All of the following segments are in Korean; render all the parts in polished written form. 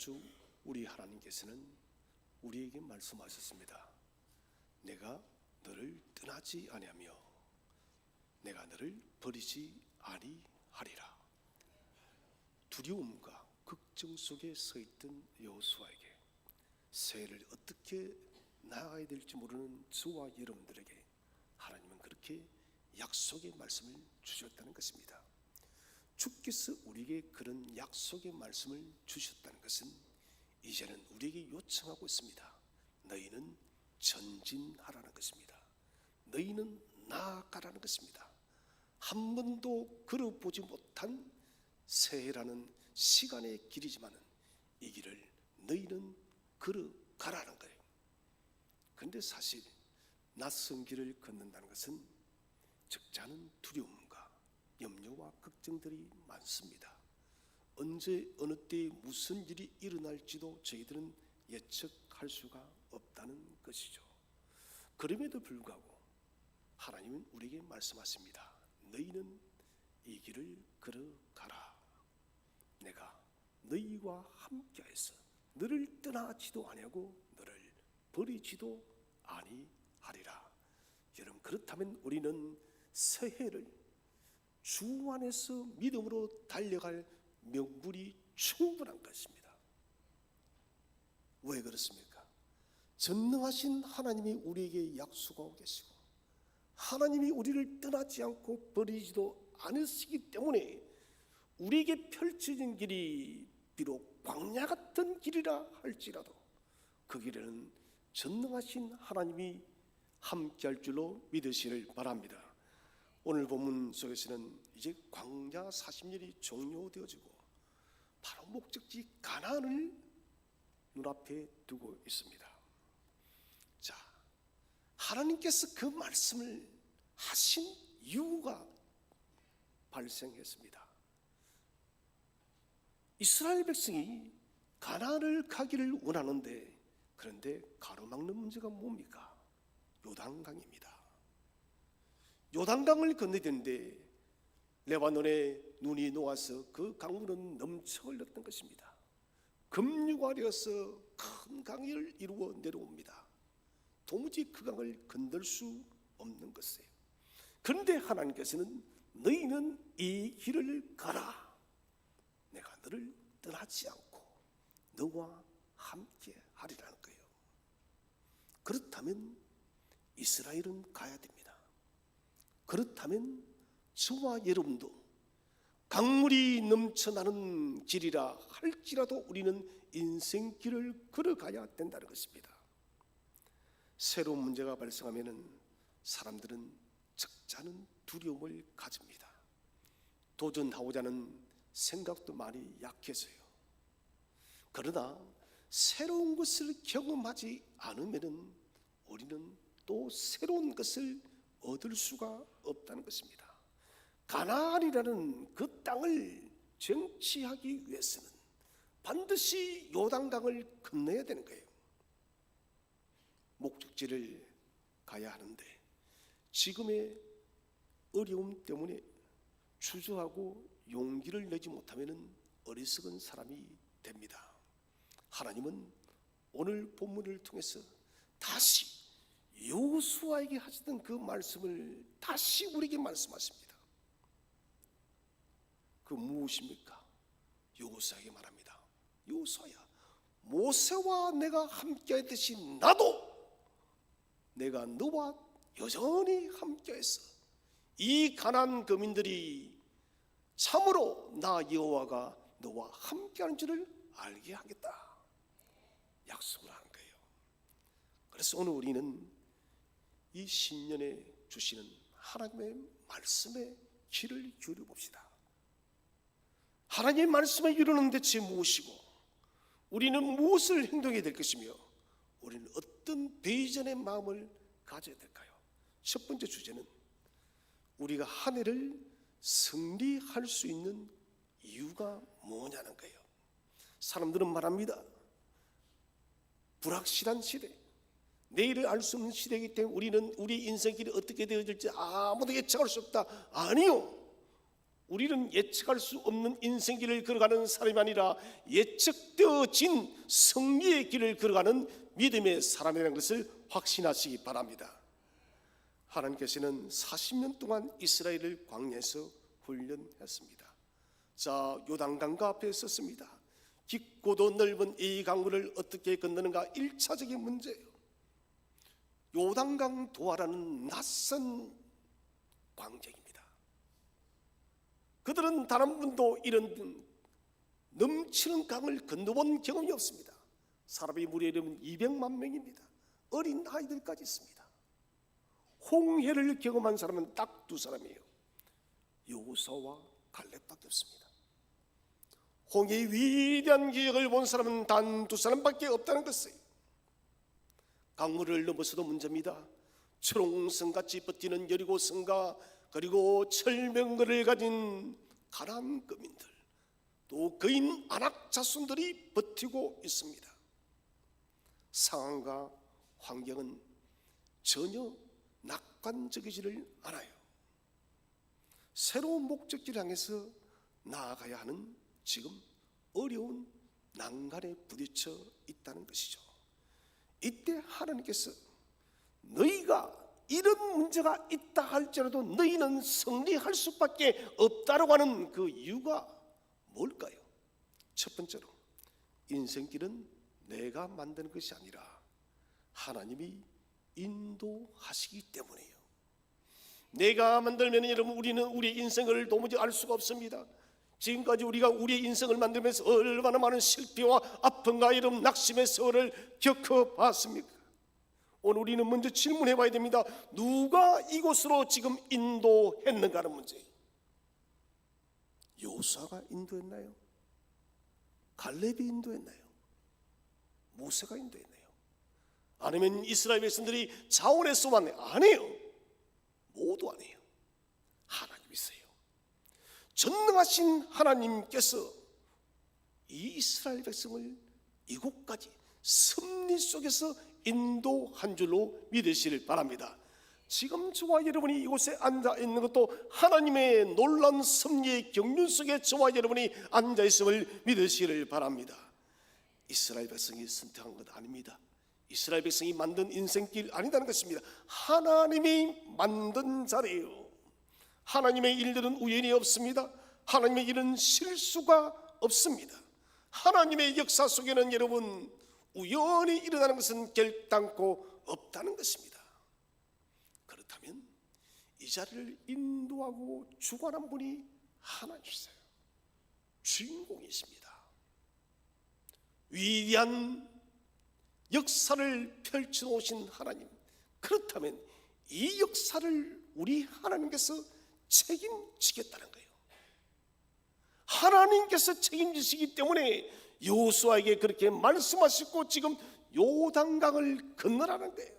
주 우리 하나님께서는 우리에게 말씀하셨습니다. 내가 너를 떠나지 아니하며 내가 너를 버리지 아니하리라. 두려움과 걱정 속에 서 있던 여호수아에게 새해를 어떻게 나아가야 될지 모르는 저와 여러분들에게 하나님은 그렇게 약속의 말씀을 주셨다는 것입니다. 주께서 우리에게 그런 약속의 말씀을 주셨다는 것은 이제는 우리에게 요청하고 있습니다. 너희는 전진하라는 것입니다. 너희는 나아가라는 것입니다. 한 번도 걸어보지 못한 새해라는 시간의 길이지만 이 길을 너희는 걸어가라는 거예요. 그런데 사실 낯선 길을 걷는다는 것은 적지 않은 두려움과 염려와 걱정들이 많습니다. 언제 어느 때에 무슨 일이 일어날지도 저희들은 예측할 수가 없다는 것이죠. 그럼에도 불구하고 하나님은 우리에게 말씀하십니다. 너희는 이 길을 걸어가라. 내가 너희와 함께하여서 너를 떠나지도 아니하고 너를 버리지도 아니하리라. 여러분, 그렇다면 우리는 새해를 주 안에서 믿음으로 달려갈 명분이 충분한 것입니다. 왜 그렇습니까? 전능하신 하나님이 우리에게 약속하고 계시고 하나님이 우리를 떠나지 않고 버리지도 않으시기 때문에 우리에게 펼쳐진 길이 비록 광야 같은 길이라 할지라도 그 길에는 전능하신 하나님이 함께할 줄로 믿으시길 바랍니다. 오늘 본문 속에서는 이제 광야 40년이 종료되어지고 바로 목적지 가나안을 눈앞에 두고 있습니다. 자, 하나님께서 그 말씀을 하신 이유가 발생했습니다. 이스라엘 백성이 가나안을 가기를 원하는데 그런데 가로막는 문제가 뭡니까? 요단강입니다. 요단강을 건너야 되는데 레바논에 눈이 녹아서 그 강물은 넘쳐 흘렀던 것입니다. 급류가 되어서 큰 강을 이루어 내려옵니다. 도무지 그 강을 건널 수 없는 것이에요. 그런데 하나님께서는 너희는 이 길을 가라. 내가 너를 떠나지 않고 너와 함께 하리라는 거예요. 그렇다면 이스라엘은 가야 됩니다. 그렇다면 저와 여러분도 강물이 넘쳐나는 길이라 할지라도 우리는 인생길을 걸어가야 된다는 것입니다. 새로운 문제가 발생하면 사람들은 적지 않은 두려움을 가집니다. 도전하고자 하는 생각도 많이 약해져요. 그러나 새로운 것을 경험하지 않으면 우리는 또 새로운 것을 얻을 수가 없다는 것입니다. 가나안이라는 그 땅을 정치하기 위해서는 반드시 요단강을 건너야 되는 거예요. 목적지를 가야 하는데 지금의 어려움 때문에 주저하고 용기를 내지 못하면 어리석은 사람이 됩니다. 하나님은 오늘 본문을 통해서 다시 여호수아에게 하시던 그 말씀을 다시 우리에게 말씀하십니다. 그 무엇입니까? 여호수아에게 말합니다. 여호수아야, 모세와 내가 함께하듯이 나도 내가 너와 여전히 함께해서 이 가나안 거민들이 참으로 나 여호와가 너와 함께하는 줄을 알게 하겠다 약속을 한 거예요. 그래서 오늘 우리는 이 신년에 주시는 하나님의 말씀에 귀를 기울여 봅시다. 하나님의 말씀에 이루는 대체 무엇이고 우리는 무엇을 행동해야 될 것이며 우리는 어떤 비전의 마음을 가져야 될까요? 첫 번째 주제는 우리가 한 해를 승리할 수 있는 이유가 뭐냐는 거예요. 사람들은 말합니다. 불확실한 시대, 내일을 알 수 없는 시대이기 때문에 우리는 우리 인생길이 어떻게 되어질지 아무도 예측할 수 없다. 아니요, 우리는 예측할 수 없는 인생길을 걸어가는 사람이 아니라 예측되어진 승리의 길을 걸어가는 믿음의 사람이라는 것을 확신하시기 바랍니다. 하나님께서는 40년 동안 이스라엘을 광야에서 훈련했습니다. 자, 요단강가 앞에 섰습니다. 깊고도 넓은 이 강물을 어떻게 건너는가 1차적인 문제예요. 요단강 도하라는 낯선 광경입니다. 그들은 단 한 번도 이런 넘치는 강을 건너본 경험이 없습니다. 사람이 무려 이르면 200만 명입니다. 어린 아이들까지 있습니다. 홍해를 경험한 사람은 딱 두 사람이에요. 여호수아와 갈렙밖에 없습니다. 홍해의 위대한 기적을 본 사람은 단 두 사람밖에 없다는 것이에요. 강물을 넘어서도 문제입니다. 초롱성같이 뻗티는 여리고성과 그리고 철명거를 가진 가나안 거민들, 또 거인 아낙 자손들이 버티고 있습니다. 상황과 환경은 전혀 낙관적이지를 않아요. 새로운 목적지를 향해서 나아가야 하는 지금 어려운 난간에 부딪혀 있다는 것이죠. 이때 하나님께서 너희가 이런 문제가 있다 할지라도 너희는 승리할 수밖에 없다라고 하는 그 이유가 뭘까요? 첫 번째로, 인생길은 내가 만드는 것이 아니라 하나님이 인도하시기 때문이에요. 내가 만들면 여러분, 우리는 우리의 인생을 도무지 알 수가 없습니다. 지금까지 우리가 우리의 인생을 만들면서 얼마나 많은 실패와 아픔과 여러분 낙심의 세월을 겪어봤습니까? 오늘 우리는 먼저 질문해 봐야 됩니다. 누가 이곳으로 지금 인도했는가 하는 문제. 여호수아가 인도했나요? 갈렙이 인도했나요? 모세가 인도했나요? 아니면 이스라엘 백성들이 자원해서만? 아니에요. 모두 아니에요. 하나님이세요. 전능하신 하나님께서 이 이스라엘 백성을 이곳까지 섭리 속에서 인도한 줄로 믿으시길 바랍니다. 지금 저와 여러분이 이곳에 앉아 있는 것도 하나님의 놀라운 섭리의 경륜 속에 저와 여러분이 앉아 있음을 믿으시기를 바랍니다. 이스라엘 백성이 선택한 것 아닙니다. 이스라엘 백성이 만든 인생길 아니다는 것입니다. 하나님이 만든 자리예요. 하나님의 일들은 우연이 없습니다. 하나님의 일은 실수가 없습니다. 하나님의 역사 속에는 여러분 우연히 일어나는 것은 결단코 없다는 것입니다. 그렇다면 이 자리를 인도하고 주관한 분이 하나님이세요. 주인공이십니다. 위대한 역사를 펼쳐놓으신 하나님, 그렇다면 이 역사를 우리 하나님께서 책임지겠다는 거예요. 하나님께서 책임지시기 때문에 여호수아에게 그렇게 말씀하시고 지금 요단강을 건너라는 거예요.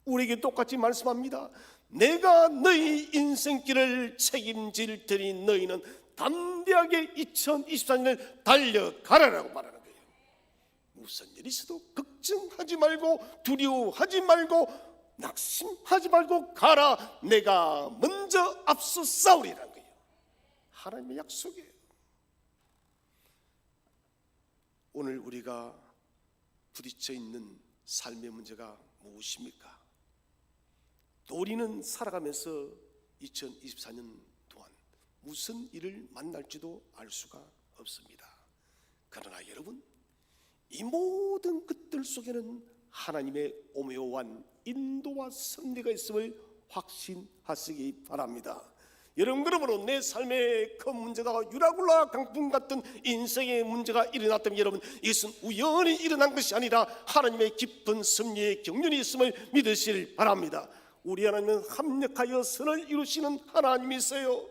우리에게 똑같이 말씀합니다. 내가 너희 인생길을 책임질 테니 너희는 담대하게 2024년을 달려가라라고 말하는 거예요. 무슨 일이 있어도 걱정하지 말고 두려워하지 말고 낙심하지 말고 가라. 내가 먼저 앞서 싸우리라는 거예요. 하나님의 약속이에요. 오늘 우리가 부딪혀 있는 삶의 문제가 무엇입니까? 또 우리는 살아가면서 2024년 동안 무슨 일을 만날지도 알 수가 없습니다. 그러나 여러분, 이 모든 것들 속에는 하나님의 오묘한 인도와 섭리가 있음을 확신하시기 바랍니다. 여러분, 그러므로 내 삶에 큰 문제가 유라굴라 강풍 같은 인생의 문제가 일어났다면 여러분, 이것은 우연히 일어난 것이 아니라 하나님의 깊은 섭리의 경륜이 있음을 믿으시길 바랍니다. 우리 하나님은 합력하여 선을 이루시는 하나님이세요.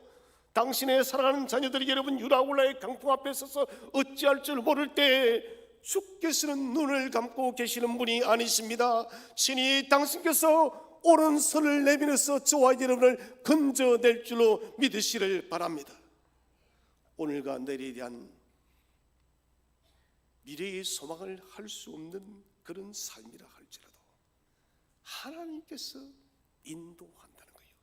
당신의 사랑하는 자녀들이 여러분 유라굴라의 강풍 앞에 서서 어찌할 줄 모를 때 주께서는 눈을 감고 계시는 분이 아니십니다. 친히 당신께서 오른손을 내밀어서 저와 여러분을 건져낼 줄로 믿으시를 바랍니다. 오늘과 내일에 대한 미래의 소망을 할 수 없는 그런 삶이라 할지라도 하나님께서 인도한다는 거예요.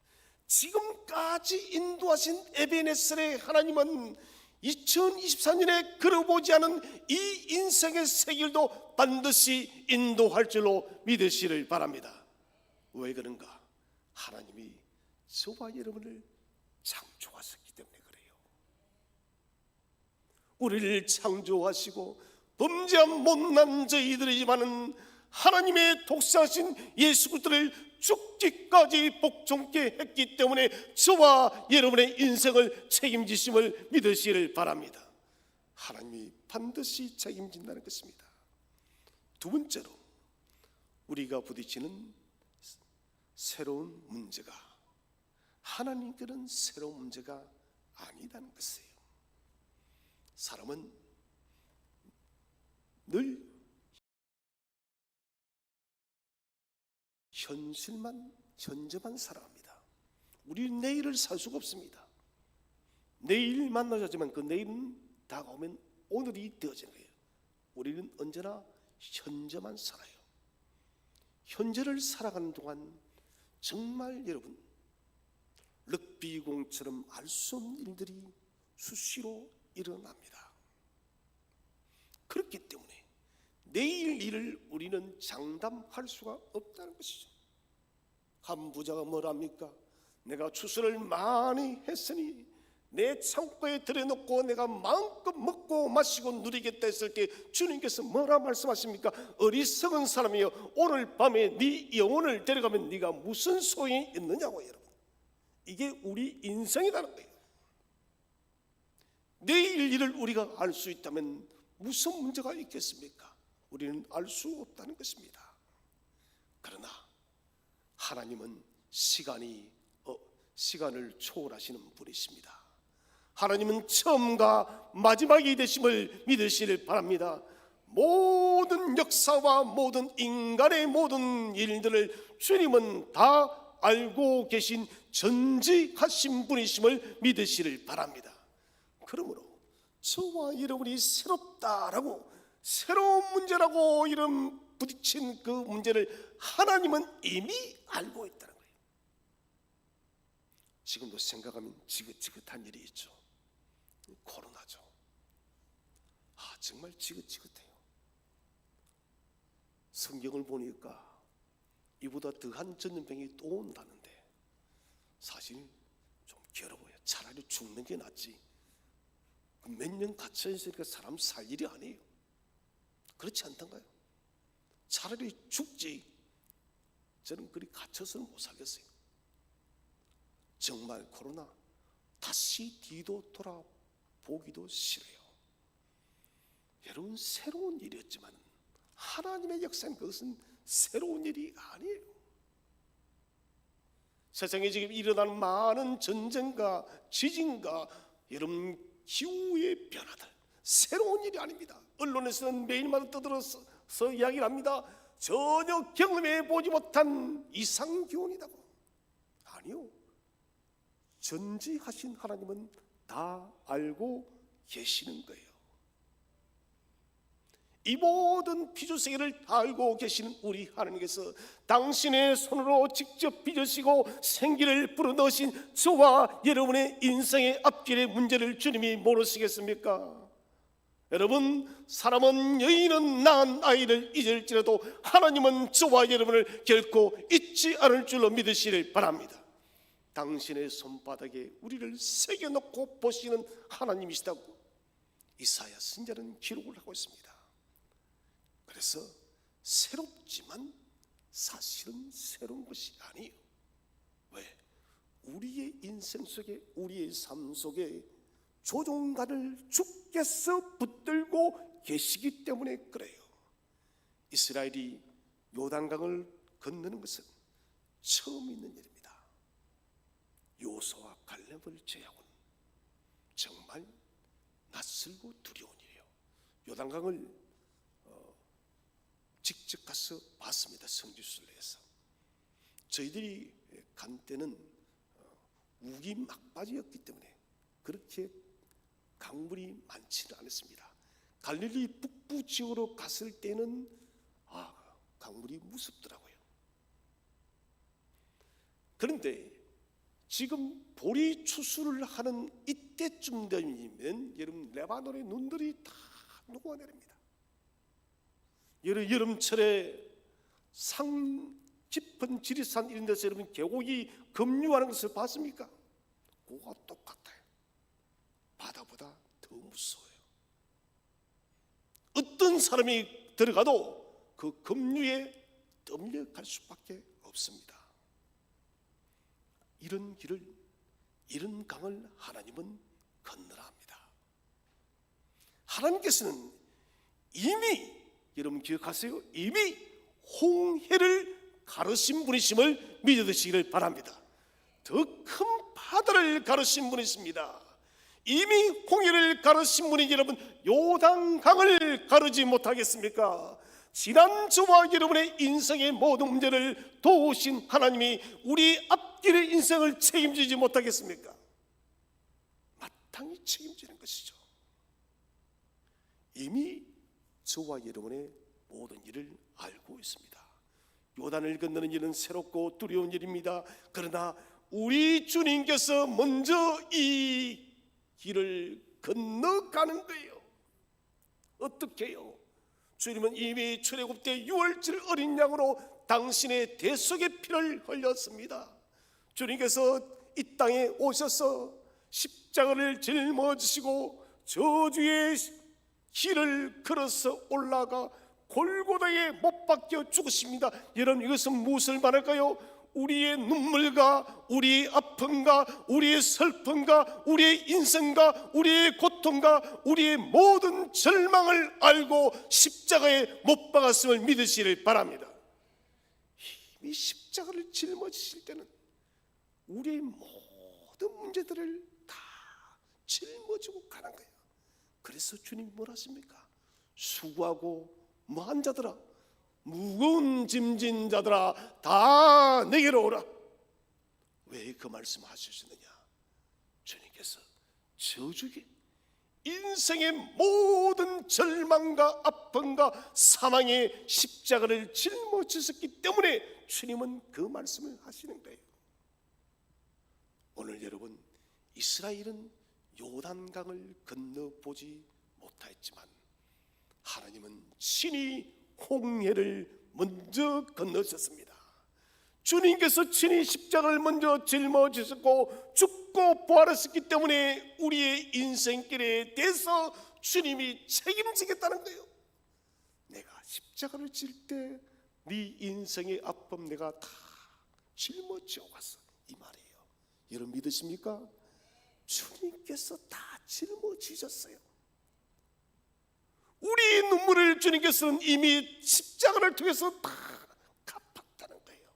지금까지 인도하신 에베네셀의 하나님은 2024년에 걸어보지 않은 이 인생의 세길도 반드시 인도할 줄로 믿으시를 바랍니다. 왜 그런가? 하나님이 저와 여러분을 창조하셨기 때문에 그래요. 우리를 창조하시고 범죄한 못난 저희들이지만은 하나님의 독생하신 예수 그리스도를 죽기까지 복종케 했기 때문에 저와 여러분의 인생을 책임지심을 믿으시기를 바랍니다. 하나님이 반드시 책임진다는 것입니다. 두 번째로 우리가 부딪히는 새로운 문제가 하나님께는 새로운 문제가 아니다는 것이에요. 사람은 늘 현재만 살아갑니다. 우리는 내일을 살 수가 없습니다. 내일 만나자지만 그 내일은 다가오면 오늘이 되어지는 거예요. 우리는 언제나 현재만 살아요. 현재를 살아가는 동안 정말 여러분 럭비공처럼 알 수 없는 일들이 수시로 일어납니다. 그렇기 때문에 내일 일을 우리는 장담할 수가 없다는 것이죠. 한 부자가 뭐랍니까? 내가 추수를 많이 했으니 내 창고에 들여놓고 내가 마음껏 먹고 마시고 누리겠다 했을 때 주님께서 뭐라 말씀하십니까? 어리석은 사람이여, 오늘 밤에 네 영혼을 데려가면 네가 무슨 소용이 있느냐고. 여러분, 이게 우리 인생이라는 거예요. 내일 일을 우리가 알 수 있다면 무슨 문제가 있겠습니까? 우리는 알 수 없다는 것입니다. 그러나 하나님은 시간을 초월하시는 분이십니다. 하나님은 처음과 마지막이 되심을 믿으시길 바랍니다. 모든 역사와 모든 인간의 모든 일들을 주님은 다 알고 계신 전지하신 분이심을 믿으시길 바랍니다. 그러므로 저와 여러분이 새롭다라고, 새로운 문제라고 이런 부딪힌 그 문제를 하나님은 이미 알고 있다는 거예요. 지금도 생각하면 지긋지긋한 일이 있죠. 코로나죠. 정말 지긋지긋해요. 성경을 보니까 이보다 더한 전염병이 또 온다는데 사실 좀 괴로워요. 차라리 죽는 게 낫지. 몇 년 갇혀 있으니까 사람 살 일이 아니에요. 그렇지 않던가요? 차라리 죽지. 저는 그리 갇혀서는 못 살겠어요. 정말 코로나 다시 뒤도 돌아보기도 싫어요. 여러분, 새로운 일이었지만 하나님의 역사는 그것은 새로운 일이 아니에요. 세상에 지금 일어나는 많은 전쟁과 지진과 여러분 기후의 변화들, 새로운 일이 아닙니다. 언론에서는 매일마다 떠들어서 이야기를 합니다. 전혀 경험해 보지 못한 이상기온이라고. 아니요, 전지하신 하나님은 다 알고 계시는 거예요. 이 모든 빚어세계를 다 알고 계시는 우리 하나님께서 당신의 손으로 직접 빚으시고 생기를 불어넣으신 저와 여러분의 인생의 앞길의 문제를 주님이 모르시겠습니까? 여러분, 사람은 여인은 낳은 아이를 잊을지라도 하나님은 저와 여러분을 결코 잊지 않을 줄로 믿으시길 바랍니다. 당신의 손바닥에 우리를 새겨놓고 보시는 하나님이시다고 이사야 선지자는 기록을 하고 있습니다. 그래서 새롭지만 사실은 새로운 것이 아니에요. 왜? 우리의 인생 속에, 우리의 삶 속에 조종가를 주께서 붙들고 계시기 때문에 그래요. 이스라엘이 요단강을 건너는 것은 처음 있는 일입니다. 요수와 갈렙을 제외하고는 정말 낯설고 두려운 일이에요. 요단강을 직접 가서 봤습니다. 성지순례에서. 저희들이 간 때는 우기 막바지였기 때문에 그렇게 강물이 많지는 않았습니다. 갈릴리 북부 지역으로 갔을 때는 강물이 무섭더라고요. 그런데 지금 보리 추수를 하는 이때쯤 되면 여러분 레바논의 눈들이 다 녹아내립니다. 여름철에 상 깊은 지리산 이런 데서 여러분 계곡이 급류하는 것을 봤습니까? 그거와 똑같아요. 바다보다 더 무서워요. 어떤 사람이 들어가도 그 급류에 떠밀려갈 수밖에 없습니다. 이런 길을, 이런 강을 하나님은 건너라 합니다. 하나님께서는 이미, 여러분 기억하세요? 이미 홍해를 가르신 분이심을 믿으시기를 바랍니다. 더 큰 바다를 가르신 분이십니다. 이미 홍해를 가르신 분이 여러분 요단강을 가르지 못하겠습니까? 지난 저와 여러분의 인생의 모든 문제를 도우신 하나님이 우리 앞길의 인생을 책임지지 못하겠습니까? 마땅히 책임지는 것이죠. 이미 저와 여러분의 모든 일을 알고 있습니다. 요단을 건너는 일은 새롭고 두려운 일입니다. 그러나 우리 주님께서 먼저 이 길을 건너가는 거예요. 어떻게 해요? 주님은 이미 출애굽 때 6월절 어린 양으로 당신의 대속의 피를 흘렸습니다. 주님께서 이 땅에 오셔서 십자가를 짊어지시고 저주의 길을 걸어서 올라가 골고다에 못 박혀 죽으십니다. 여러분 이것은 무엇을 말할까요? 우리의 눈물과 우리의 아픔과 우리의 슬픔과 우리의 인생과 우리의 고통과 우리의 모든 절망을 알고 십자가에 못 박았음을 믿으시길 바랍니다. 이미 십자가를 짊어지실 때는 우리의 모든 문제들을 다 짊어지고 가는 거예요. 그래서 주님이 뭘 하십니까? 수고하고 무한 자들아, 무거운 짐진 자들아 다 내게로 오라. 왜 그 말씀 하셨느냐? 주님께서 저주에 인생의 모든 절망과 아픔과 사망의 십자가를 짊어지셨기 때문에 주님은 그 말씀을 하시는 거예요. 오늘 여러분 이스라엘은 요단강을 건너보지 못하였지만 하나님은 친히 홍해를 먼저 건너셨습니다. 주님께서 친히 십자가를 먼저 짊어지셨고 죽고 부활하셨기 때문에 우리의 인생길에 대해서 주님이 책임지겠다는 거예요. 내가 십자가를 질 때 네 인생의 아픔 내가 다 짊어지어 왔어, 이 말이에요. 여러분 믿으십니까? 주님께서 다 짊어지셨어요. 우리의 눈물을 주님께서는 이미 십자가를 통해서 다 갚았다는 거예요.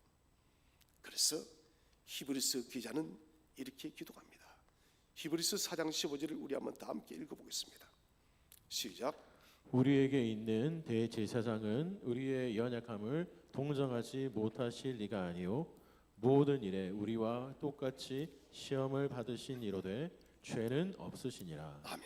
그래서 히브리서 기자는 이렇게 기도합니다. 히브리서 4장 15절을 우리 한번 다 함께 읽어보겠습니다. 시작. 우리에게 있는 대제사장은 우리의 연약함을 동정하지 못하실 리가 아니요 모든 일에 우리와 똑같이 시험을 받으신 이로되 죄는 없으시니라. 아멘.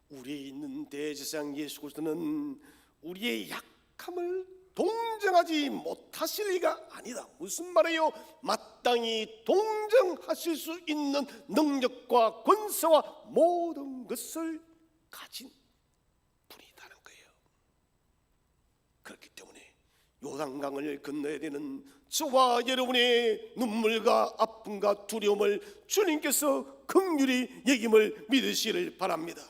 우리에 있는 대제사장 예수 그리스도는 우리의 약함을 동정하지 못하실 리가 아니다. 무슨 말이에요? 마땅히 동정하실 수 있는 능력과 권세와 모든 것을 가진 분이라는 거예요. 그렇기 때문에 요단강을 건너야 되는 저와 여러분의 눈물과 아픔과 두려움을 주님께서 긍휼히 여김을 믿으시기를 바랍니다.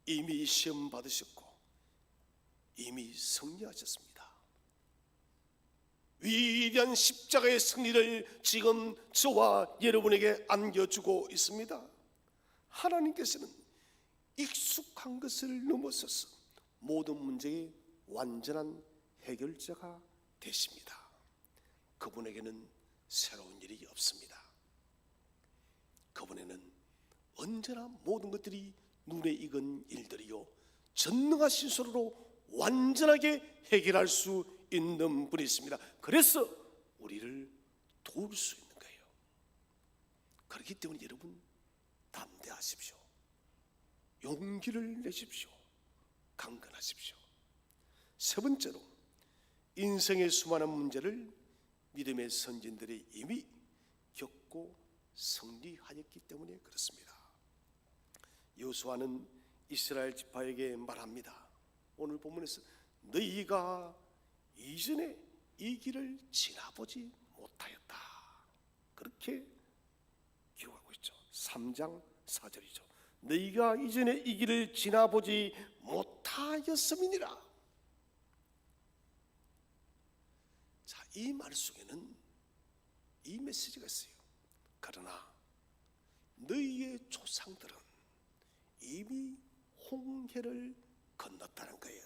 이미 시험 받으셨고 이미 승리하셨습니다. 위대한 십자가의 승리를 지금 저와 여러분에게 안겨주고 있습니다. 하나님께서는 익숙한 것을 넘어서서 모든 문제의 완전한 해결자가 되십니다. 그분에게는 새로운 일이 없습니다. 그분에는 언제나 모든 것들이 눈에 익은 일들이요 전능하신 손으로 완전하게 해결할 수 있는 분이십니다. 그래서 우리를 도울 수 있는 거예요. 그렇기 때문에 여러분 담대하십시오. 용기를 내십시오. 강건하십시오. 세 번째로 인생의 수많은 문제를 믿음의 선진들이 이미 겪고 승리하였기 때문에 그렇습니다. 여호수아는 이스라엘 지파에게 말합니다. 오늘 본문에서 너희가 이전에 이 길을 지나보지 못하였다, 그렇게 기록하고 있죠. 3장 4절이죠. 너희가 이전에 이 길을 지나보지 못하였음이니라. 자, 이 말 속에는 이 메시지가 있어요. 그러나 너희의 조상들은 이미 홍해를 건넜다는 거예요.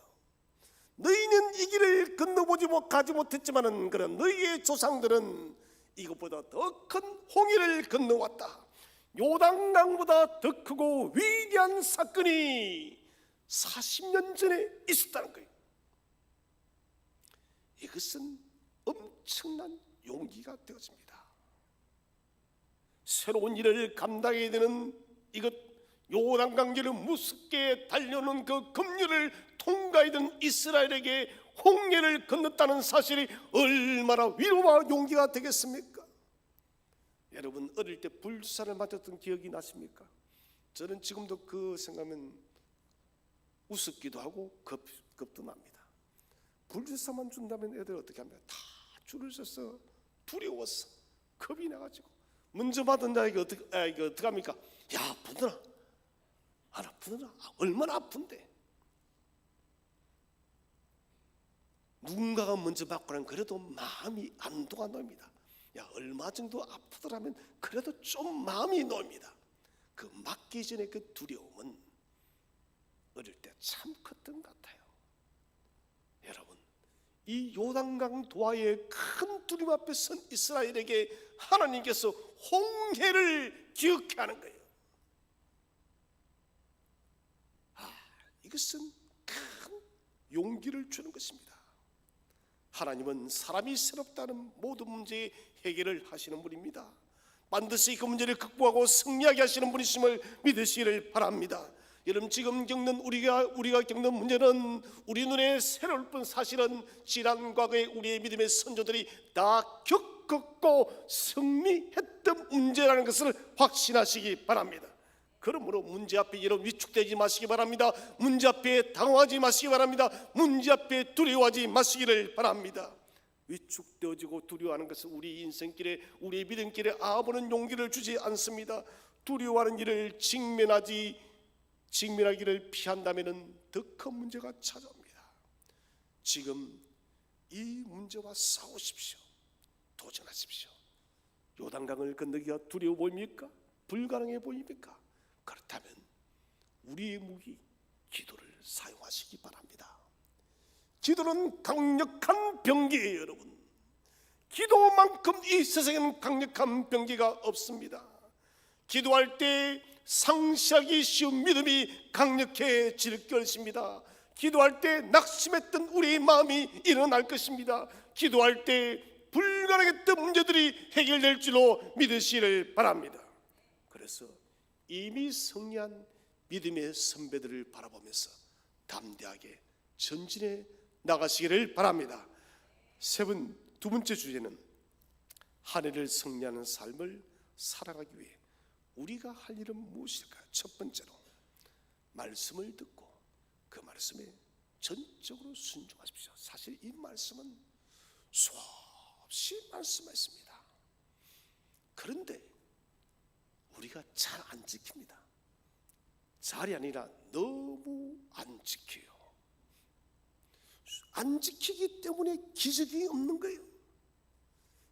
너희는 이 길을 건너보지 가지 못했지만은 그런 너희의 조상들은 이것보다 더 큰 홍해를 건너왔다. 요단강보다 더 크고 위대한 사건이 40년 전에 있었다는 거예요. 이것은 엄청난 용기가 되었습니다. 새로운 일을 감당해야 되는 이것, 요단강길을 무섭게 달려오는 그 급류를 통과해야 되는 이스라엘에게 홍해를 건넜다는 사실이 얼마나 위로와 용기가 되겠습니까? 여러분, 어릴 때 불사를 맞았던 기억이 나십니까? 저는 지금도 그 생각하면 우습기도 하고 겁도 납니다. 불주사만 준다면 애들 어떻게 합니까? 다 줄을 서서 두려워서 겁이 나가지고 먼저 받은 자에게 어떻게 합니까? 야, 아프더라, 안 아프더라, 얼마나 아픈데. 누군가가 먼저 받고는 그래도 마음이 안도가 놓입니다. 야, 얼마 정도 아프더라면 그래도 좀 마음이 놓입니다. 그 맞기 전에 그 두려움은 어릴 때 참 컸던 것 같아요. 여러분, 이 요단강 도하의 큰 두려움 앞에 선 이스라엘에게 하나님께서 홍해를 기억해 하는 거예요. 이것은 큰 용기를 주는 것입니다. 하나님은 사람이 새롭다는 모든 문제의 해결을 하시는 분입니다. 반드시 그 문제를 극복하고 승리하게 하시는 분이심을 믿으시기를 바랍니다. 여러분, 지금 겪는 우리가 겪는 문제는 우리 눈에 새로울 뿐 사실은 지난 과거의 우리의 믿음의 선조들이 다 겪었고 승리했던 문제라는 것을 확신하시기 바랍니다. 그러므로 문제 앞에 여러분 위축되지 마시기 바랍니다. 문제 앞에 당황하지 마시기 바랍니다. 문제 앞에 두려워하지 마시기를 바랍니다. 위축되어지고 두려워하는 것은 우리 인생길에, 우리의 믿음길에 아무런 용기를 주지 않습니다. 두려워하는 일을 직면하기를 피한다면 더 큰 문제가 찾아옵니다. 지금 이 문제와 싸우십시오. 도전하십시오. 요단강을 건너기가 두려워 보입니까? 불가능해 보입니까? 그렇다면 우리의 무기 기도를 사용하시기 바랍니다. 기도는 강력한 병기예요. 여러분, 기도만큼 이 세상에는 강력한 병기가 없습니다. 기도할 때 상시하기 쉬운 믿음이 강력해질 것입니다. 기도할 때 낙심했던 우리의 마음이 일어날 것입니다. 기도할 때 불가능했던 문제들이 해결될 줄로 믿으시기를 바랍니다. 그래서 이미 승리한 믿음의 선배들을 바라보면서 담대하게 전진해 나가시기를 바랍니다. 두 번째 주제는 한 해를 승리하는 삶을 살아가기 위해 우리가 할 일은 무엇일까요? 첫 번째로 말씀을 듣고 그 말씀에 전적으로 순종하십시오. 사실 이 말씀은 수없이 말씀했습니다. 그런데 우리가 잘 안 지킵니다. 잘이 아니라 너무 안 지켜요. 안 지키기 때문에 기적이 없는 거예요.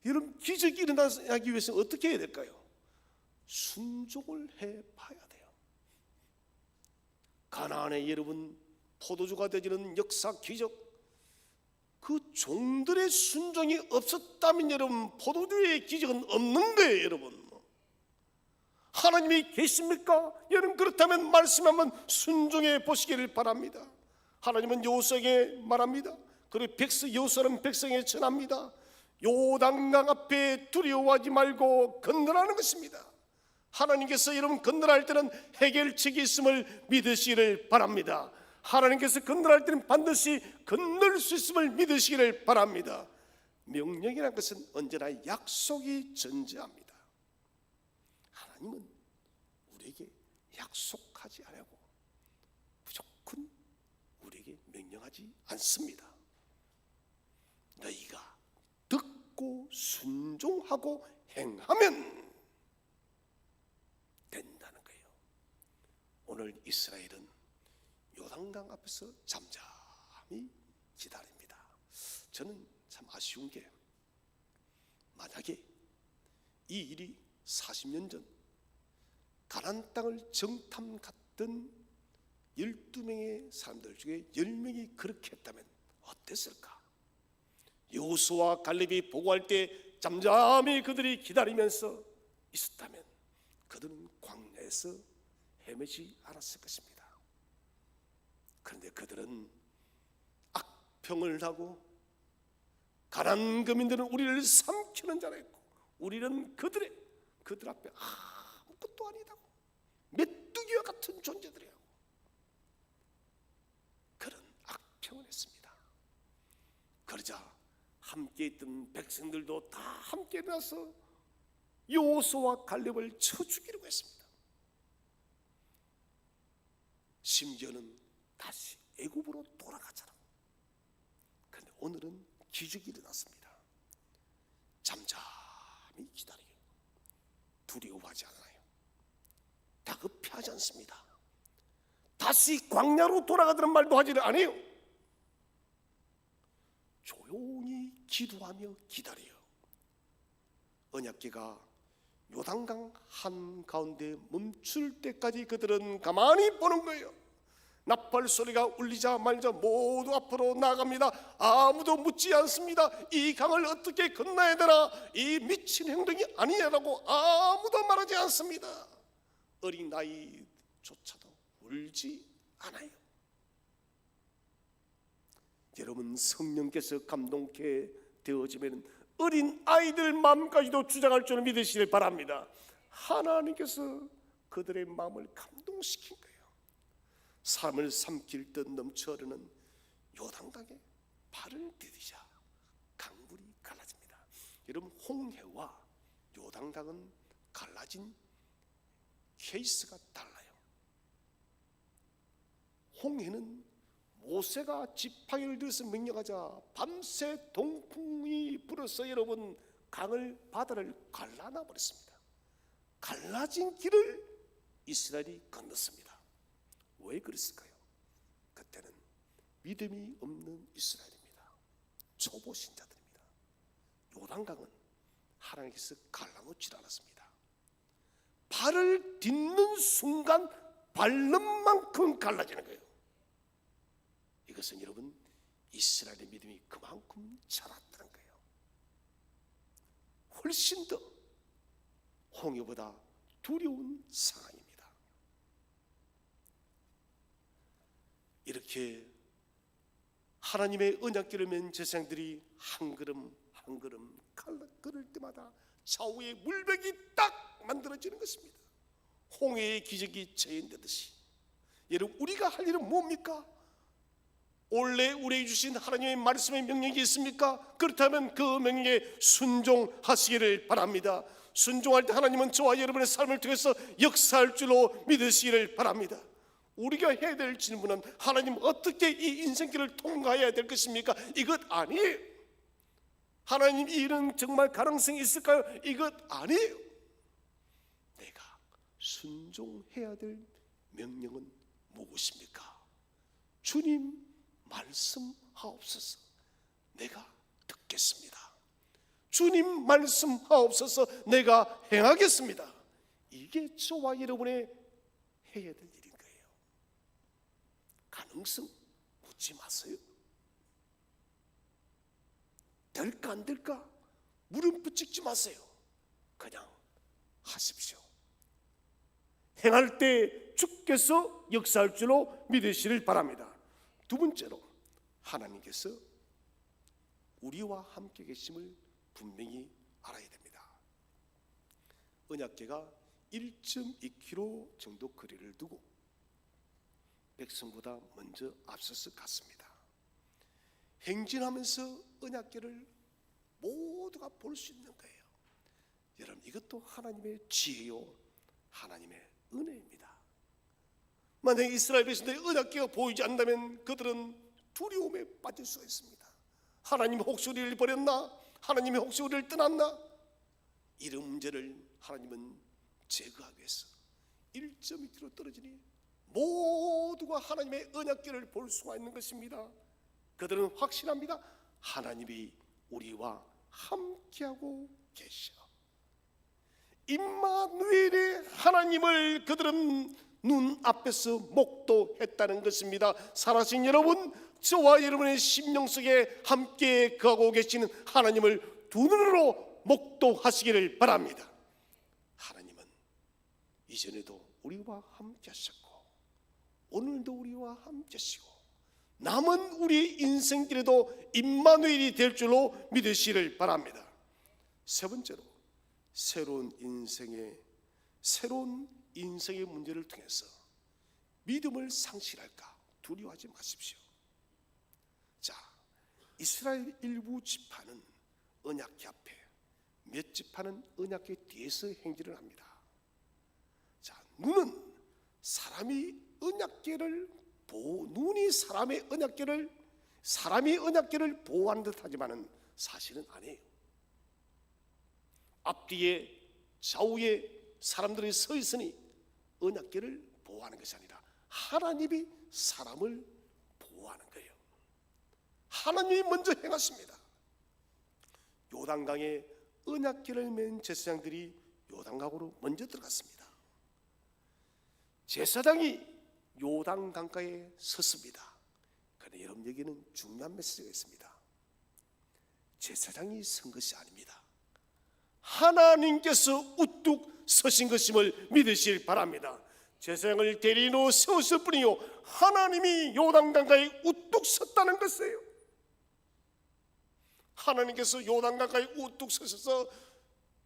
여러분, 기적이 일어나기 위해서는 어떻게 해야 될까요? 순종을 해봐야 돼요. 가나안의 여러분 포도주가 되지는 역사 기적, 그 종들의 순종이 없었다면 여러분 포도주의 기적은 없는 거예요. 여러분, 하나님이 계십니까? 여러분, 그렇다면 말씀하면 순종해 보시기를 바랍니다. 하나님은 여호수아에게 말합니다. 그리고 여호수아는 백성에 전합니다. 요단강 앞에 두려워하지 말고 건너라는 것입니다. 하나님께서 여러분 건너할 때는 해결책이 있음을 믿으시기를 바랍니다. 하나님께서 건너할 때는 반드시 건널 수 있음을 믿으시기를 바랍니다. 명령이라는 것은 언제나 약속이 전제합니다. 하나님은 우리에게 약속하지 않고 무조건 우리에게 명령하지 않습니다. 너희가 듣고 순종하고 행하면 된다는 거예요. 오늘 이스라엘은 요단강 앞에서 잠잠히 기다립니다. 저는 참 아쉬운 게, 만약에 이 일이 40년 전 가나안 땅을 정탐 갔던 12명의 사람들 중에 10명이 그렇게 했다면 어땠을까? 여호수아와 갈렙이 보고할 때 잠잠히 그들이 기다리면서 있었다면 그들은 광야에서 헤매지 않았을 것입니다. 그런데 그들은 악평을 하고 가나안 거민들은 우리를 삼키는 자라 했고 우리는 그들 앞에 아무것도 아니다고, 메뚜기와 같은 존재들이라고 그런 악평을 했습니다. 그러자 함께 있던 백성들도 다 함께 일어나서 여호수아와 갈렙을 쳐 죽이려고 했습니다. 심지어는 다시 애굽으로 돌아가자라고. 그런데 오늘은 기적이 일어났습니다. 잠잠히 기다려요. 두려워하지 않아요. 다급해하지 않습니다. 다시 광야로 돌아가자는 말도 하지 않아요. 조용히 기도하며 기다려요. 언약궤가 요단강 한가운데 멈출 때까지 그들은 가만히 보는 거예요. 나팔 소리가 울리자 말자 모두 앞으로 나갑니다. 아무도 묻지 않습니다. 이 강을 어떻게 건너야 되나, 이 미친 행동이 아니냐라고 아무도 말하지 않습니다. 어린아이조차도 울지 않아요. 여러분, 성령께서 감동케 되어지면 어린 아이들 마음까지도 주장할 줄 믿으시길 바랍니다. 하나님께서 그들의 마음을 감동시킨 거예요. 삶을 삼킬 듯 넘쳐 흐르는 요단강에 발을 디디자 강물이 갈라집니다. 여러분, 홍해와 요단강은 갈라진 케이스가 달라요. 홍해는 모세가 지팡이를 들어서 명령하자 밤새 동풍이 불어서 여러분 강을, 바다를 갈라놔 버렸습니다. 갈라진 길을 이스라엘이 건넜습니다. 왜 그랬을까요? 그때는 믿음이 없는 이스라엘입니다. 초보 신자들입니다. 요단강은 하나님께서 갈라놓지 않았습니다. 발을 딛는 순간 발름만큼 갈라지는 거예요. 이것은 여러분, 이스라엘의 믿음이 그만큼 자랐다는 거예요. 훨씬 더 홍해보다 두려운 상황입니다. 이렇게 하나님의 언약궤를 맨 제사장들이 한 걸음 한 걸음 걸을 때마다 좌우에 물벽이 딱 만들어지는 것입니다. 홍해의 기적이 재현되듯이. 여러분, 우리가 할 일은 뭡니까? 원래 우리에게 주신 하나님의 말씀의 명령이 있습니까? 그렇다면 그 명령에 순종하시기를 바랍니다. 순종할 때 하나님은 저와 여러분의 삶을 통해서 역사할 줄로 믿으시기를 바랍니다. 우리가 해야 될 질문은, 하나님 어떻게 이 인생길을 통과해야 될 것입니까? 이것 아니에요. 하나님, 이 일은 정말 가능성이 있을까요? 이것 아니에요. 내가 순종해야 될 명령은 무엇입니까? 주님 말씀하옵소서. 내가 듣겠습니다. 주님 말씀하옵소서. 내가 행하겠습니다. 이게 저와 여러분의 해야 될 일인 거예요. 가능성 묻지 마세요. 될까 안 될까 물음표 찍지 마세요. 그냥 하십시오. 행할 때 주께서 역사할 줄로 믿으시길 바랍니다. 두 번째로, 하나님께서 우리와 함께 계심을 분명히 알아야 됩니다. 언약궤가 1.2km 정도 거리를 두고 백성보다 먼저 앞서서 갔습니다. 행진하면서 언약궤를 모두가 볼 수 있는 거예요. 여러분, 이것도 하나님의 지혜요, 하나님의 은혜입니다. 만약 이스라엘 백성들의 언약궤가 보이지 않는다면 그들은 두려움에 빠질 수가 있습니다. 하나님 혹시 우리를 버렸나? 하나님이 혹시 우리를 떠났나? 이런 문제를 하나님은 제거하기 위해서 1.2km 떨어지니 모두가 하나님의 언약궤를 볼 수가 있는 것입니다. 그들은 확신합니다. 하나님이 우리와 함께하고 계셔. 임마누엘의 하나님을 그들은 눈앞에서 목도했다는 것입니다. 살아계신 여러분, 저와 여러분의 심령 속에 함께 거하고 계시는 하나님을 두 눈으로 목도하시기를 바랍니다. 하나님은 이전에도 우리와 함께 하셨고 오늘도 우리와 함께 하시고 남은 우리 인생길에도 임마누엘이 될 줄로 믿으시기를 바랍니다. 세 번째로 새로운 인생의 문제를 통해서 믿음을 상실할까 두려워하지 마십시오. 자, 이스라엘 일부 지파는 언약궤 앞에, 몇 지파는 언약궤 뒤에서 행진을 합니다. 자, 눈이 사람의 언약궤를 보호하는 듯하지만은 사실은 아니에요. 앞뒤에 좌우에 사람들이 서 있으니 언약궤를 보호하는 것이 아니라 하나님이 사람을 보호하는 거예요. 하나님이 먼저 행하십니다. 요단강에 언약궤를 맨 제사장들이 요단강으로 먼저 들어갔습니다. 제사장이 요단강가에 섰습니다. 그런데 여러분, 여기는 중요한 메시지가 있습니다. 제사장이 선 것이 아닙니다. 하나님께서 우뚝 서신 것임을 믿으시길 바랍니다. 제사장을 대리인으로 세웠을 뿐이요, 하나님이 요단강가에 우뚝 섰다는 것이에요. 하나님께서 요단강가에 우뚝 서셔서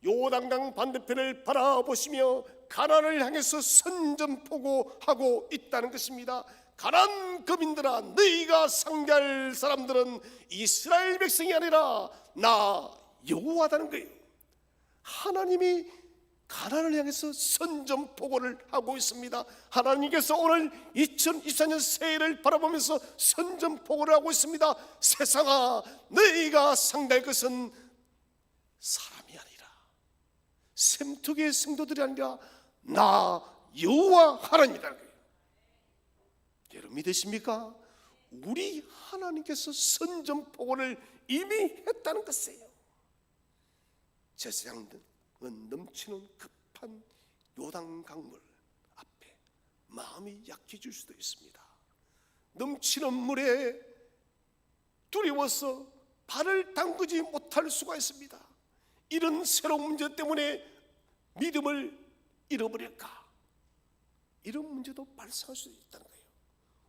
요단강 반대편을 바라보시며 가나안을 향해서 선전포고하고 있다는 것입니다. 가나안 거민들아, 너희가 상대할 사람들은 이스라엘 백성이 아니라 나 여호와다는 거예요. 하나님이 가나안을 향해서 선전포고를 하고 있습니다. 하나님께서 오늘 2024년 새해를 바라보면서 선전포고를 하고 있습니다. 세상아, 너희가 상대할 것은 사람이 아니라, 샘투기의 성도들이 아니라 나 여호와 하나님이라는 거예요. 여러분 믿으십니까? 우리 하나님께서 선전포고를 이미 했다는 것이에요. 제사장들은 넘치는 급한 요단 강물 앞에 마음이 약해질 수도 있습니다. 넘치는 물에 두려워서 발을 담그지 못할 수가 있습니다. 이런 새로운 문제 때문에 믿음을 잃어버릴까? 이런 문제도 발생할 수 있다는 거예요.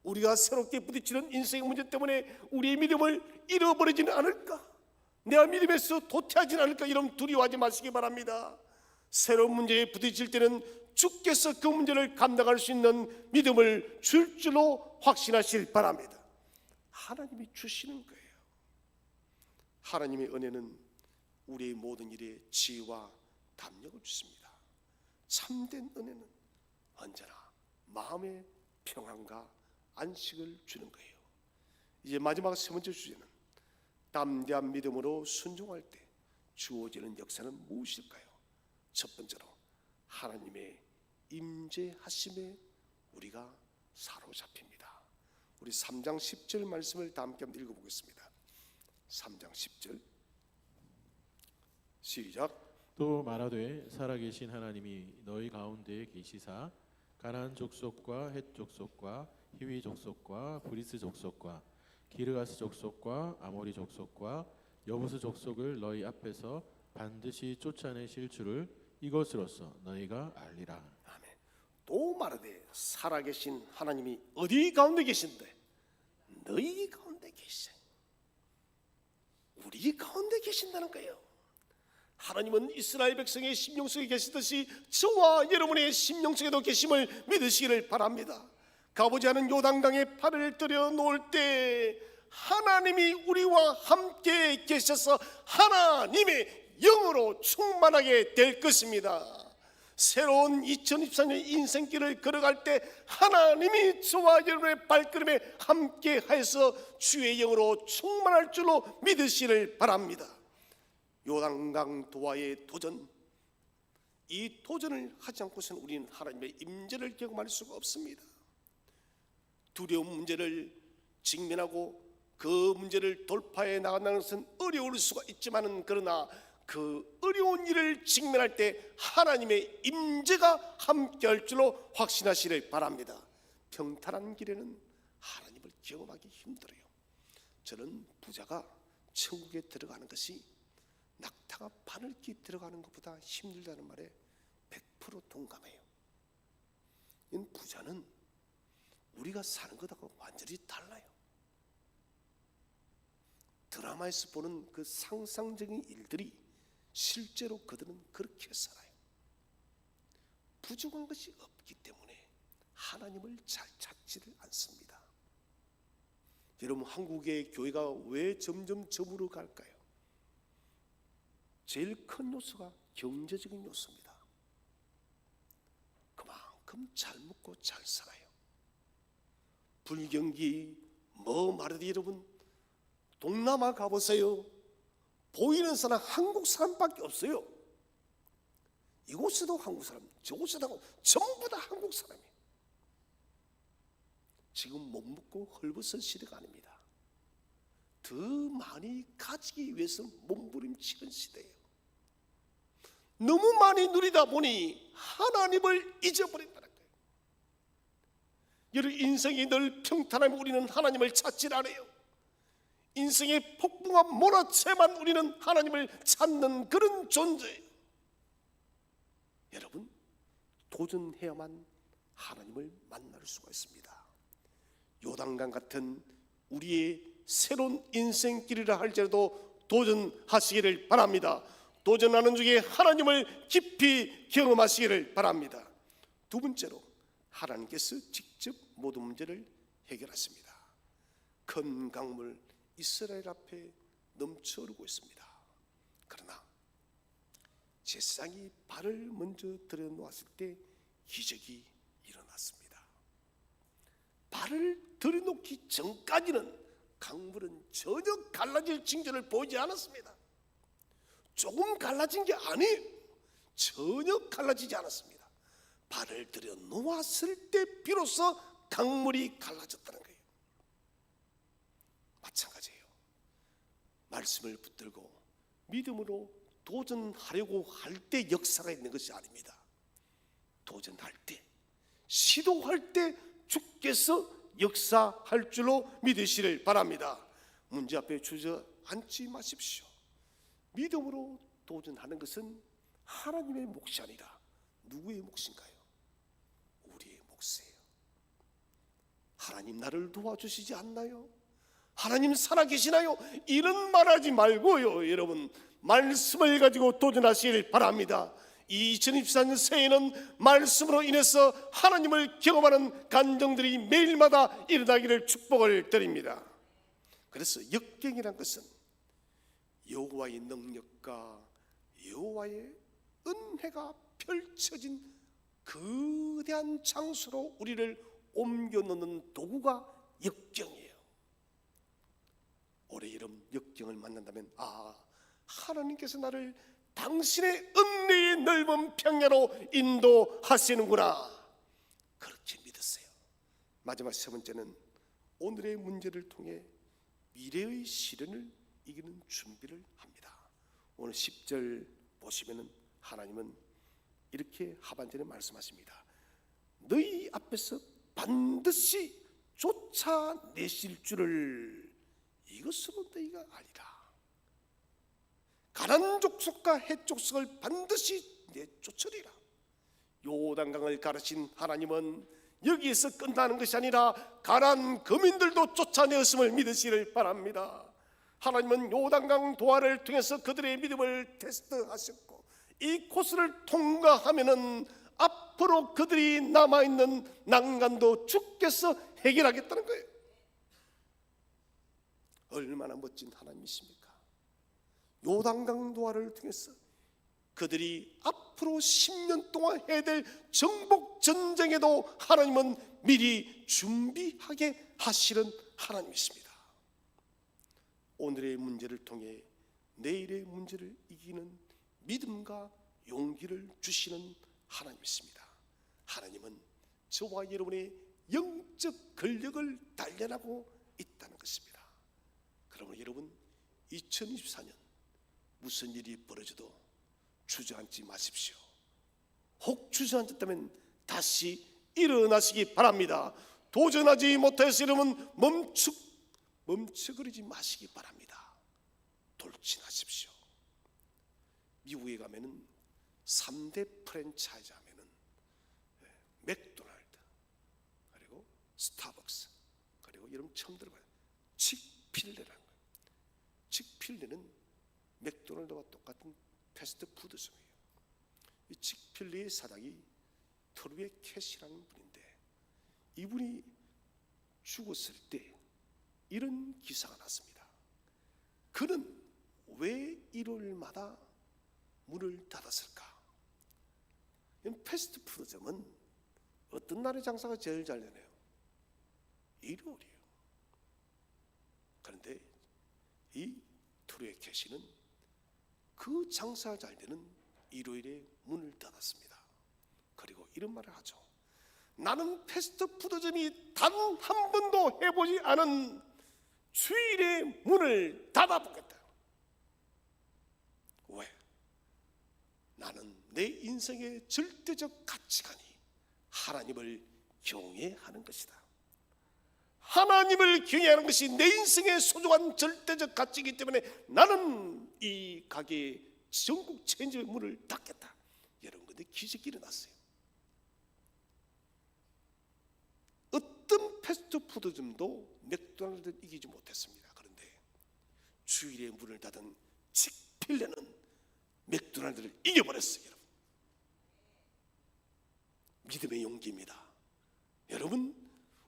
우리가 새롭게 부딪히는 인생의 문제 때문에 우리의 믿음을 잃어버리지는 않을까? 내가 믿음에서 도태하지는 않을까? 이런 두려워하지 마시기 바랍니다. 새로운 문제에 부딪힐 때는 주께서 그 문제를 감당할 수 있는 믿음을 줄 줄로 확신하시길 바랍니다. 하나님이 주시는 거예요. 하나님의 은혜는 우리의 모든 일에 지혜와 담력을 주십니다. 참된 은혜는 언제나 마음의 평안과 안식을 주는 거예요. 이제 마지막 세 번째 주제는 담대한 믿음으로 순종할 때 주어지는 역사는 무엇일까요? 첫 번째로 하나님의 임재하심에 우리가 사로잡힙니다. 우리 3장 10절 말씀을 다 함께 한번 읽어보겠습니다. 3장 10절 시작. 또 말하되 살아계신 하나님이 너희 가운데에 계시사 가나안 족속과 헷 족속과 히위 족속과 브리스 족속과 기르가스 족속과 아모리 족속과 여부스 족속을 너희 앞에서 반드시 쫓아내실 줄을 이것으로써 너희가 알리라. 아멘. 또 말하되 살아계신 하나님이 어디 가운데 계신데? 너희 가운데 계시. 우리 가운데 계신다는 거예요. 하나님은 이스라엘 백성의 심령 속에 계시듯이 저와 여러분의 심령 속에도 계심을 믿으시기를 바랍니다. 가보지 않은 요단강에 발을 들여 놓을 때 하나님이 우리와 함께 계셔서 하나님의 영으로 충만하게 될 것입니다. 새로운 2024년 인생길을 걸어갈 때 하나님이 저와 여러분의 발걸음에 함께 하여서 주의 영으로 충만할 줄로 믿으시를 바랍니다. 요단강 도하의 도전, 이 도전을 하지 않고서는 우리는 하나님의 임재를 경험할 수가 없습니다. 두려운 문제를 직면하고 그 문제를 돌파해 나간다는 것은 어려울 수가 있지만은, 그러나 그 어려운 일을 직면할 때 하나님의 임재가 함께할 줄로 확신하시길 바랍니다. 평탄한 길에는 하나님을 경험하기 힘들어요. 저는 부자가 천국에 들어가는 것이 낙타가 바늘기 들어가는 것보다 힘들다는 말에 100% 동감해요. 이 부자는 우리가 사는 것하고 완전히 달라요. 드라마에서 보는 그 상상적인 일들이 실제로 그들은 그렇게 살아요. 부족한 것이 없기 때문에 하나님을 잘 찾지를 않습니다. 여러분, 한국의 교회가 왜 점점 저물어 갈까요? 제일 큰 요소가 경제적인 요소입니다. 그만큼 잘 먹고 잘 살아요. 불경기 뭐 말해도 여러분, 동남아 가보세요. 보이는 사람 한국 사람밖에 없어요. 이곳에도 한국 사람, 저곳에도 전부 다 한국 사람이에요. 지금 못 먹고 헐벗은 시대가 아닙니다. 더 많이 가지기 위해서 몸부림치는 시대예요. 너무 많이 누리다 보니 하나님을 잊어버린다는 거예요. 여러분, 인생이 늘 평탄하면 우리는 하나님을 찾질 않아요. 인생의 폭풍과 몰아채만 우리는 하나님을 찾는 그런 존재예요. 여러분, 도전해야만 하나님을 만날 수가 있습니다. 요단강 같은 우리의 새로운 인생길이라 할지라도 도전하시기를 바랍니다. 도전하는 중에 하나님을 깊이 경험하시기를 바랍니다. 두 번째로, 하나님께서 직접 모든 문제를 해결하십니다. 큰 강물 이스라엘 앞에 넘쳐 흐르고 있습니다. 그러나 제사장이 발을 먼저 들여놓았을 때 기적이 일어났습니다. 발을 들여놓기 전까지는 강물은 전혀 갈라질 징조를 보이지 않았습니다. 조금 갈라진 게 아니에요. 전혀 갈라지지 않았습니다. 발을 들여놓았을 때 비로소 강물이 갈라졌다는 거예요. 마찬가지예요. 말씀을 붙들고 믿음으로 도전하려고 할 때 역사가 있는 것이 아닙니다. 도전할 때, 시도할 때 주께서 역사할 줄로 믿으시길 바랍니다. 문제 앞에 주저앉지 마십시오. 믿음으로 도전하는 것은 하나님의 몫이 아니라 누구의 몫인가요? 우리의 몫이에요. 하나님 나를 도와주시지 않나요? 하나님 살아계시나요? 이런 말하지 말고요, 여러분, 말씀을 가지고 도전하시길 바랍니다. 2024년 새해에는 말씀으로 인해서 하나님을 경험하는 간정들이 매일마다 일어나기를 축복을 드립니다. 그래서 역경이란 것은 여호와의 능력과 여호와의 은혜가 펼쳐진 거대한 장소로 우리를 옮겨놓는 도구가 역경이에요. 올해 여름 역경을 만난다면, 하나님께서 나를 당신의 은혜의 넓은 평야로 인도하시는구나, 그렇게 믿으세요. 마지막 세 번째는 오늘의 문제를 통해 미래의 시련을 이기는 준비를 합니다. 오늘 10절 보시면은 하나님은 이렇게 하반절에 말씀하십니다. 너희 앞에서 반드시 쫓아내실 줄을 이것으로 너희가 아리라. 가나안 족속과 헷 족속을 반드시 내쫓으리라. 요단강을 가르신 하나님은 여기에서 끝나는 것이 아니라 가나안 거민들도 쫓아내었음을 믿으시길 바랍니다. 하나님은 요단강 도하를 통해서 그들의 믿음을 테스트하셨고, 이 코스를 통과하면은 앞으로 그들이 남아있는 난간도 주께서 해결하겠다는 거예요. 얼마나 멋진 하나님이십니까? 요단강 도하를 통해서 그들이 앞으로 10년 동안 해야 될 정복 전쟁에도 하나님은 미리 준비하게 하시는 하나님이십니다. 오늘의 문제를 통해 내일의 문제를 이기는 믿음과 용기를 주시는 하나님이십니다. 하나님은 저와 여러분의 영적 근력을 단련하고 있다는 것입니다. 그러므로 여러분, 2024년 무슨 일이 벌어져도 주저앉지 마십시오. 혹 주저앉았다면 다시 일어나시기 바랍니다. 도전하지 못해서 여러분 멈춰거리지 마시기 바랍니다. 돌진하십시오. 미국에 가면은 3대 프랜차이즈 하면은 맥도날드, 그리고 스타벅스, 그리고 여러분 처음 들어봐요, 칙필레라는 거예요. 칙필레는 맥도날드와 똑같은 패스트푸드점이에요. 이 칙필레의 사장이 트루의 캐시라는 분인데, 이분이 죽었을 때 이런 기사가 났습니다. 그는 왜 일요일마다 문을 닫았을까? 패스트푸드점은 어떤 날의 장사가 제일 잘 되나요? 일요일이에요. 그런데 이 트루의 캐시는 그 장사가 잘 되는 일요일에 문을 닫았습니다. 그리고 이런 말을 하죠. 나는 패스트푸드점이 단 한 번도 해보지 않은 주일에 문을 닫아보겠다. 왜? 나는 내 인생의 절대적 가치관이 하나님을 경외하는 것이다. 하나님을 경외하는 것이 내 인생의 소중한 절대적 가치이기 때문에 나는 이 가게의 전국 체인점의 문을 닫겠다. 여러분, 근데 기적이 일어났어요. 어떤 패스트푸드점도 맥도날드를 이기지 못했습니다. 그런데 주일에 문을 닫은 칙필레는 맥도날드를 이겨버렸어요. 여러분, 믿음의 용기입니다. 여러분,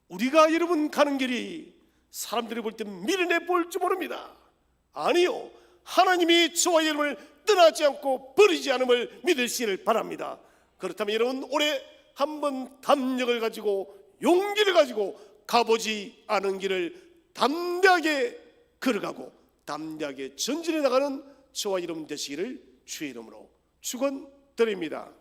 우리가 여러분 가는 길이 사람들이 볼 때 미련해 보일지 모릅니다. 아니요, 하나님이 저와 여러분을 떠나지 않고 버리지 않음을 믿으시기를 바랍니다. 그렇다면 여러분, 올해 한번 담력을 가지고 용기를 가지고 가보지 않은 길을 담대하게 걸어가고 담대하게 전진해 나가는 저와 여러분 되시기를 주의 이름으로 축원드립니다.